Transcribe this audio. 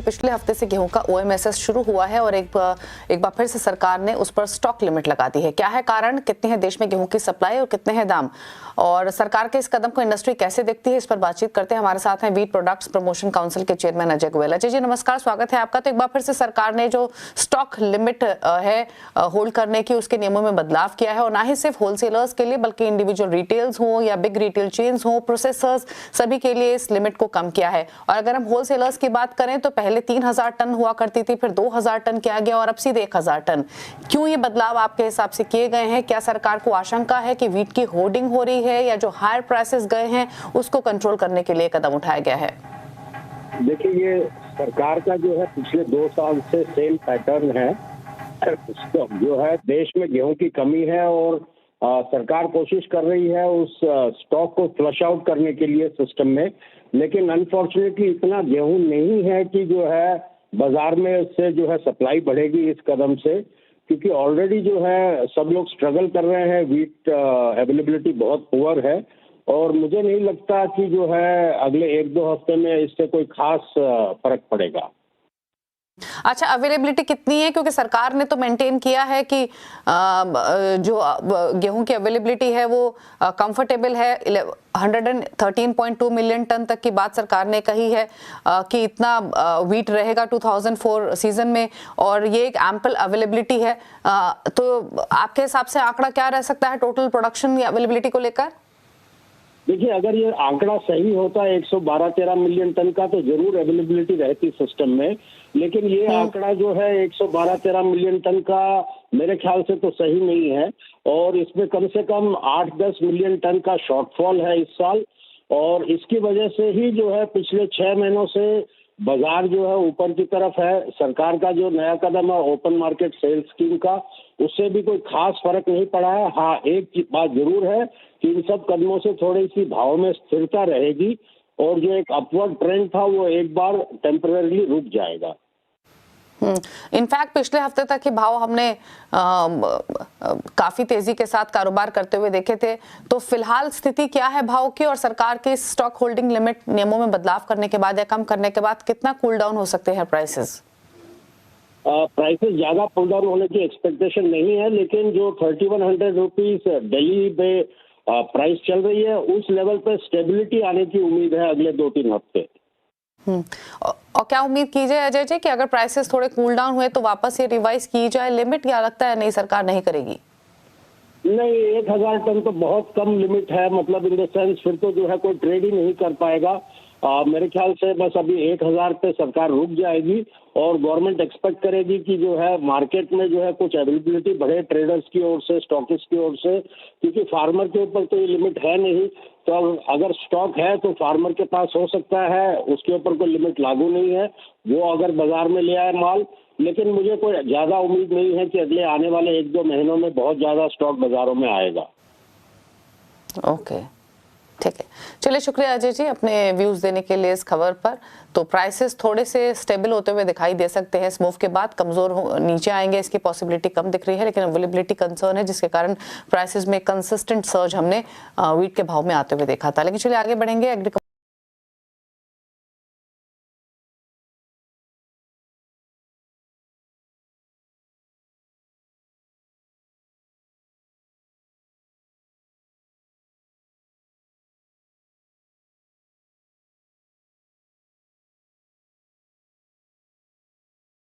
अभी पिछले हफ्ते से गेहूं का OMSS शुरू हुआ है और एक बार फिर से सरकार ने उस पर स्टॉक लिमिट लगा दी है। क्या है कारण, कितनी है देश में गेहूं की सप्लाई और कितने हैं दाम, और सरकार के इस कदम को इंडस्ट्री कैसे देखती है, इस पर बातचीत करते हैं। हमारे साथ हैं वीट प्रोडक्ट्स प्रमोशन काउंसिल के चेयरमैन अजय गोयल। अजय जी नमस्कार, स्वागत है आपका। तो एक बार फिर से सरकार ने जो स्टॉक लिमिट है होल्ड करने की, उसके नियमों में बदलाव किया है, और ना ही सिर्फ होलसेलर्स के लिए बल्कि इंडिविजुअल रिटेल्स हो या बिग रिटेल चेन्स हो, प्रोसेसर्स, सभी के लिए इस लिमिट को कम किया है। और अगर हम होलसेलर्स की बात करें तो पहले 3000 टन हुआ करती थी, फिर 2000 टन किया गया और अब सीधे 1000 टन। क्यों ये बदलाव आपके हिसाब से किए गए हैं? क्या सरकार को आशंका है कि वीट की होर्डिंग हो रही है, या जो हायर प्राइसेस गए हैं उसको कंट्रोल करने के लिए कदम उठाया गया है? देखिए, ये सरकार का जो है पिछले 2 साल से सेम पैटर्न है। जो है देश में गेहूं की कमी है और सरकार कोशिश कर रही है उस स्टॉक को फ्लश आउट करने के लिए सिस्टम में, लेकिन अनफॉर्चुनेटली इतना गेहूं नहीं है कि जो है बाजार में से जो है सप्लाई बढ़ेगी इस कदम से, क्योंकि ऑलरेडी जो है सब लोग स्ट्रगल कर रहे हैं। वीट अवेलेबिलिटी बहुत पुअर है और मुझे नहीं लगता कि जो है अगले 1-2 हफ्ते में इससे कोई खास फर्क पड़ेगा। अच्छा, अवेलेबिलिटी कितनी है? क्योंकि सरकार ने तो मेंटेन किया है कि जो गेहूं की अवेलेबिलिटी है वो कंफर्टेबल है। 113.2 मिलियन टन तक की बात सरकार ने कही है कि इतना वीट रहेगा 2004 सीजन में, और ये एक एम्पल अवेलेबिलिटी है। तो आपके हिसाब से आंकड़ा क्या रह सकता है टोटल प्रोडक्शन या अवेलेबिलिटी को लेकर? देखिए, अगर ये आंकड़ा सही होता है 112-13 मिलियन टन का, तो जरूर अवेलेबिलिटी रहती सिस्टम में, लेकिन ये आंकड़ा जो है 112-13 मिलियन टन का मेरे ख्याल से तो सही नहीं है, और इसमें कम से कम 8-10 मिलियन टन का शॉर्टफॉल है इस साल। और इसकी वजह से ही जो है पिछले 6 महीनों से बाजार जो है ऊपर की तरफ है। सरकार का जो नया कदम है ओपन मार्केट सेल स्कीम का, उससे भी कोई खास फर्क नहीं पड़ा है। हाँ, एक बात जरूर है कि इन सब कदमों से थोड़ी सी भाव में स्थिरता रहेगी और जो एक अपवर्ड ट्रेंड था वो एक बार टेम्परेरीली रुक जाएगा। इनफैक्ट पिछले हफ्ते तक के भाव हमने काफी तेजी के साथ कारोबार करते हुए देखे थे। तो फिलहाल स्थिति क्या है भाव की, और सरकार के स्टॉक होल्डिंग लिमिट नियमों में बदलाव करने के बाद या कम करने के बाद कितना कूल डाउन हो सकते हैं प्राइसेस? प्राइसेस ज्यादा पुल डाउन होने की एक्सपेक्टेशन नहीं है, लेकिन जो 3100 रुपीज दिल्ली में प्राइस चल रही है उस लेवल पे स्टेबिलिटी आने की उम्मीद है अगले 2-3 हफ्ते। और क्या उम्मीद की जाए अजय जी कि अगर प्राइसेस थोड़े कूल डाउन हुए तो वापस ये रिवाइज की जाए लिमिट, या लगता है नहीं सरकार नहीं करेगी? नहीं, 1000 टन तो बहुत कम लिमिट है, मतलब इन द सेंस फिर तो जो है कोई ट्रेड ही नहीं कर पाएगा। मेरे ख्याल से बस अभी 1000 पे सरकार रुक जाएगी और गवर्नमेंट एक्सपेक्ट करेगी कि जो है मार्केट में जो है कुछ अवेलेबिलिटी बढ़े ट्रेडर्स की ओर से, स्टॉकिस्ट की ओर से, क्योंकि फार्मर के ऊपर तो ये लिमिट है नहीं। तो अगर स्टॉक है तो फार्मर के पास हो सकता है, उसके ऊपर कोई लिमिट लागू नहीं है, वो अगर बाजार में ले आए माल। लेकिन मुझे कोई ज्यादा उम्मीद नहीं है कि अगले आने वाले 1-2 महीनों में बहुत ज्यादा स्टॉक बाजारों में आएगा। ओके, ठीक है, चलिए शुक्रिया अजय जी अपने व्यूज देने के लिए इस खबर पर। तो प्राइसेस थोड़े से स्टेबल होते हुए दिखाई दे सकते हैं, इस मूव के बाद कमजोर नीचे आएंगे इसकी पॉसिबिलिटी कम दिख रही है, लेकिन अवेलेबिलिटी कंसर्न है जिसके कारण प्राइसेस में कंसिस्टेंट सर्ज हमने वीट के भाव में आते हुए देखा था। लेकिन चलिए आगे बढ़ेंगे।